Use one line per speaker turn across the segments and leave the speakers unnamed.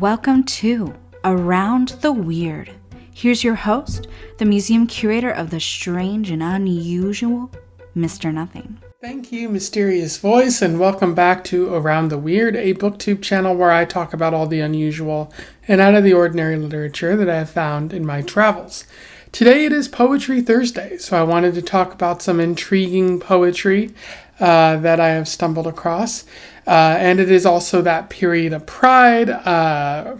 Welcome to Around the Weird. Here's your host, the museum curator of the strange and unusual, Mr. Nothing.
Thank you, mysterious voice, and welcome back to Around the Weird, a booktube channel where I talk about all the unusual and out of the ordinary literature that I have found in my travels. Today it is Poetry Thursday, so I wanted to talk about some intriguing poetry that I have stumbled across. And it is also that period of Pride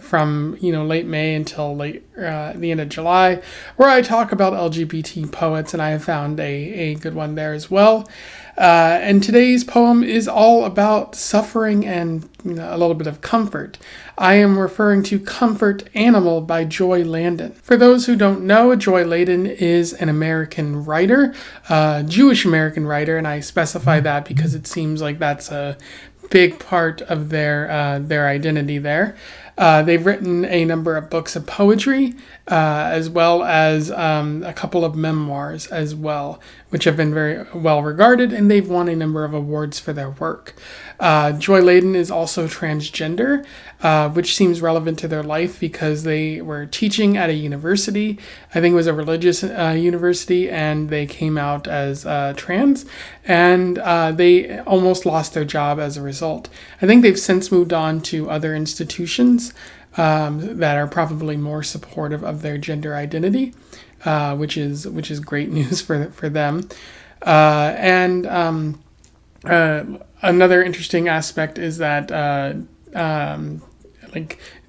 from late May until the end of July, where I talk about LGBT poets, and I have found a good one there as well. And today's poem is all about suffering and a little bit of comfort. I am referring to Comfort Animal by Joy Ladin. For those who don't know, Joy Ladin is an American writer, Jewish American writer, and I specify that because it seems like that's a big part of their identity there. They've written a number of books of poetry, as well as a couple of memoirs as well, which have been very well regarded, and they've won a number of awards for their work. Joy Ladin is also transgender, which seems relevant to their life because they were teaching at a university. I think it was a religious university, and they came out as trans, and they almost lost their job as a result. I think they've since moved on to other institutions that are probably more supportive of their gender identity, which is great news for them. Another interesting aspect is that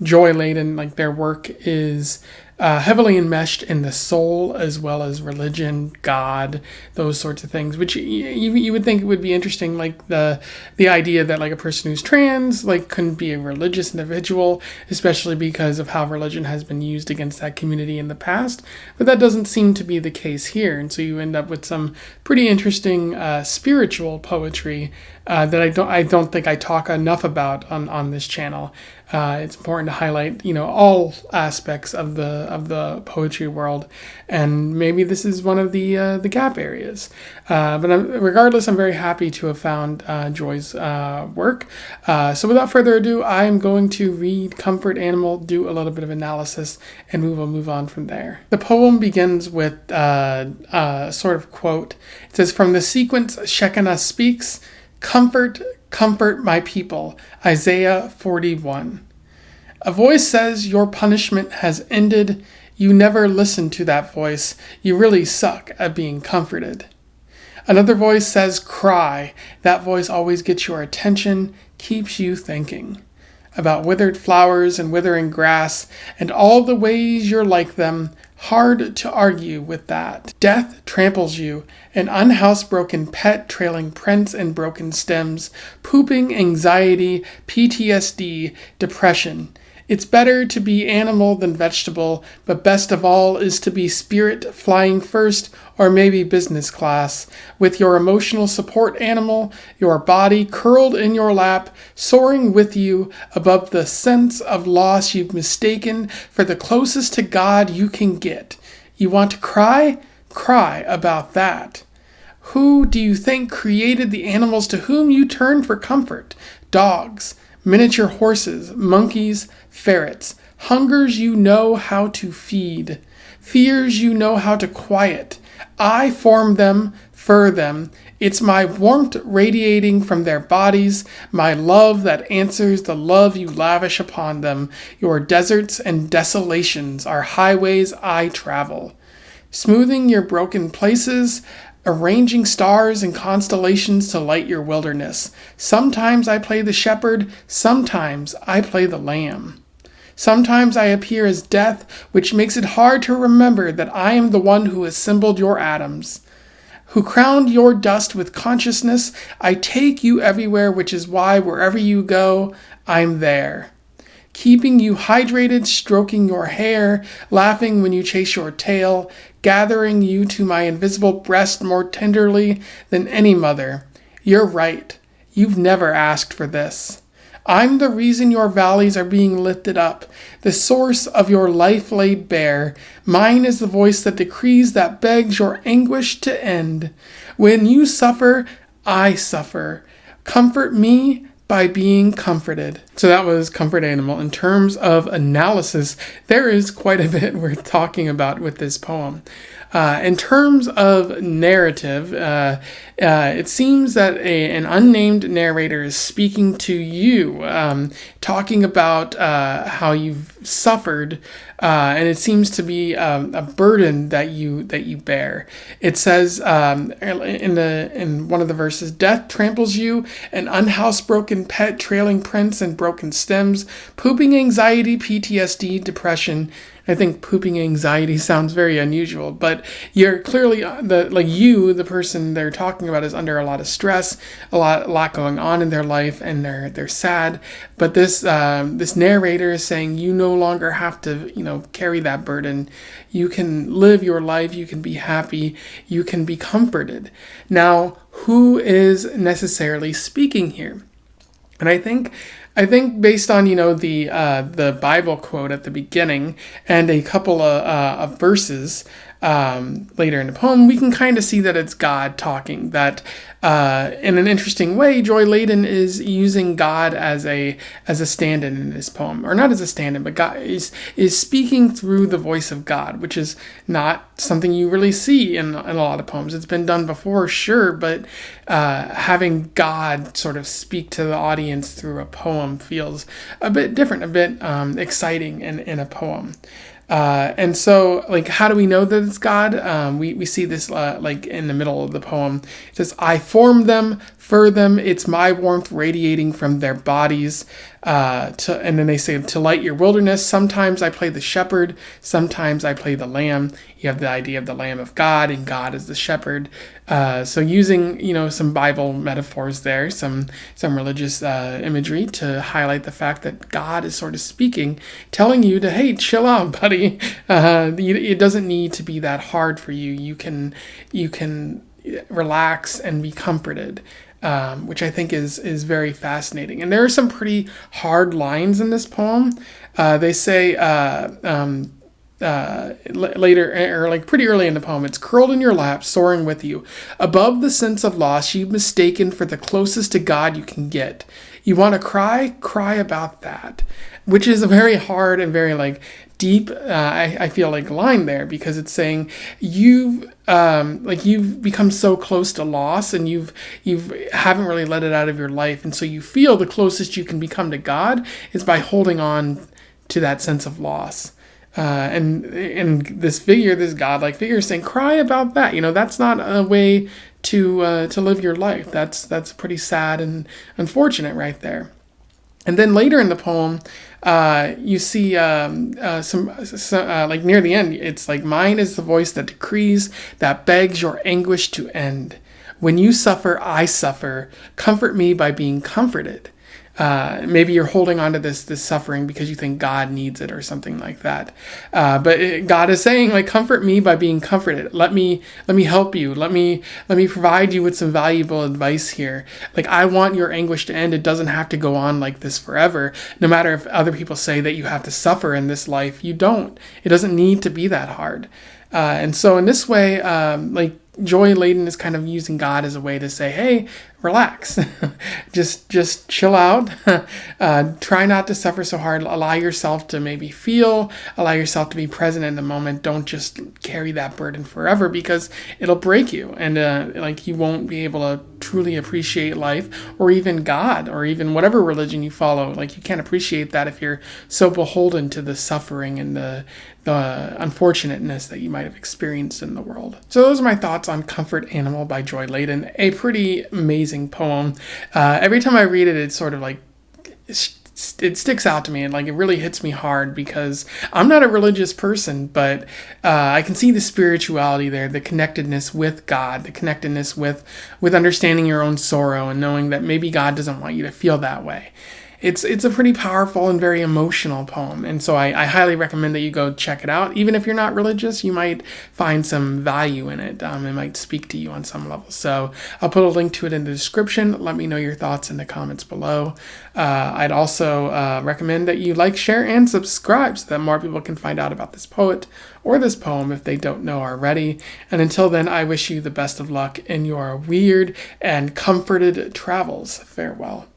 Joy Ladin, their work is heavily enmeshed in the soul as well as religion, God, those sorts of things, which you would think would be interesting, like the idea that a person who's trans couldn't be a religious individual, especially because of how religion has been used against that community in the past. But that doesn't seem to be the case here, and so you end up with some pretty interesting spiritual poetry that I don't think I talk enough about on this channel. It's important to highlight, all aspects of the poetry world, and maybe this is one of the gap areas. But regardless, I'm very happy to have found Joy's work. So without further ado, I'm going to read Comfort Animal, do a little bit of analysis, and we will move on from there. The poem begins with a sort of quote. It says, "From the sequence Shekinah speaks, comfort, comfort my people." Isaiah 41. A voice says your punishment has ended. You never listen to that voice. You really suck at being comforted. Another voice says cry. That voice always gets your attention, keeps you thinking about withered flowers and withering grass and all the ways you're like them. Hard to argue with that. Death tramples you, an unhousebroken pet trailing prints and broken stems, pooping anxiety, PTSD, depression. It's better to be animal than vegetable, but best of all is to be spirit, flying first or maybe business class, with your emotional support animal, your body curled in your lap, soaring with you above the sense of loss you've mistaken for the closest to God you can get. You want to cry? Cry about that. Who do you think created the animals to whom you turn for comfort? Dogs, miniature horses, monkeys, ferrets. Hungers you know how to feed. Fears you know how to quiet. I form them, fur them. It's my warmth radiating from their bodies, my love that answers the love you lavish upon them. Your deserts and desolations are highways I travel. Smoothing your broken places, arranging stars and constellations to light your wilderness. Sometimes I play the shepherd, sometimes I play the lamb. Sometimes I appear as death, which makes it hard to remember that I am the one who assembled your atoms, who crowned your dust with consciousness. I take you everywhere, which is why wherever you go, I'm there. Keeping you hydrated, stroking your hair, laughing when you chase your tail, gathering you to my invisible breast more tenderly than any mother. You're right. You've never asked for this. I'm the reason your valleys are being lifted up, the source of your life laid bare. Mine is the voice that decrees, that begs your anguish to end. When you suffer, I suffer. Comfort me by being comforted. So that was Comfort Animal. In terms of analysis, there is quite a bit worth talking about with this poem. In terms of narrative, it seems that an unnamed narrator is speaking to you, talking about how you've suffered, and it seems to be a burden that you bear. It says in one of the verses, "Death tramples you, an unhousebroken pet, trailing prints and broken stems, pooping anxiety, PTSD, depression." I think pooping anxiety sounds very unusual, but you're clearly the person they're talking about is under a lot of stress, a lot going on in their life, and they're sad. But this narrator is saying you no longer have to carry that burden. You can live your life. You can be happy. You can be comforted. Now, who is necessarily speaking here? And I think based on the Bible quote at the beginning and a couple of verses later in the poem, we can kind of see that it's God talking. That in an interesting way, Joy Ladin is using God as a stand-in in this poem, or not as a stand-in, but God is speaking through the voice of God, which is not something you really see in a lot of poems. It's been done before, sure, but having God sort of speak to the audience through a poem feels a bit different, a bit exciting in a poem. And so, how do we know that it's God? We see this, in the middle of the poem. It says, "I formed them, fur them, it's my warmth radiating from their bodies." And then they say, "To light your wilderness, sometimes I play the shepherd, sometimes I play the lamb." You have the idea of the Lamb of God, and God is the shepherd. So using, some Bible metaphors there, some religious imagery to highlight the fact that God is sort of speaking, telling you to, hey, chill out, buddy. It doesn't need to be that hard for you. You can relax and be comforted. Which I think is very fascinating. And there are some pretty hard lines in this poem. They say later, or pretty early in the poem, it's curled in your lap, soaring with you. Above the sense of loss, you've mistaken for the closest to God you can get. You want to cry about that. Which is a very hard and very deep, I feel line there, because it's saying you've become so close to loss, and you haven't really let it out of your life, and so you feel the closest you can become to God is by holding on to that sense of loss. And this godlike figure is saying, cry about that. That's not a way to live your life. That's pretty sad and unfortunate right there. And then later in the poem, you see some near the end, it's mine is the voice that decrees, that begs your anguish to end. When you suffer, I suffer. Comfort me by being comforted. Maybe you're holding on to this suffering because you think God needs it or something like that. But God is saying, comfort me by being comforted. Let me help you. Let me provide you with some valuable advice here. I want your anguish to end. It doesn't have to go on like this forever. No matter if other people say that you have to suffer in this life, you don't. It doesn't need to be that hard. And so in this way, Joy Ladin is kind of using God as a way to say, hey, relax, just chill out, try not to suffer so hard, allow yourself to maybe feel, allow yourself to be present in the moment. Don't just carry that burden forever, because it'll break you, and you won't be able to truly appreciate life, or even God, or even whatever religion you follow. You can't appreciate that if you're so beholden to the suffering and the unfortunateness that you might have experienced in the world. So those are my thoughts on Comfort Animal by Joy Ladin. A pretty amazing poem. Every time I read it, it's sort of it sticks out to me, and it really hits me hard, because I'm not a religious person, but I can see the spirituality there, the connectedness with God, the connectedness with understanding your own sorrow and knowing that maybe God doesn't want you to feel that way. It's a pretty powerful and very emotional poem, and so I highly recommend that you go check it out. Even if you're not religious, you might find some value in it. It might speak to you on some level. So I'll put a link to it in the description. Let me know your thoughts in the comments below. I'd also recommend that you share, and subscribe so that more people can find out about this poet or this poem if they don't know already. And until then, I wish you the best of luck in your weird and comforted travels. Farewell.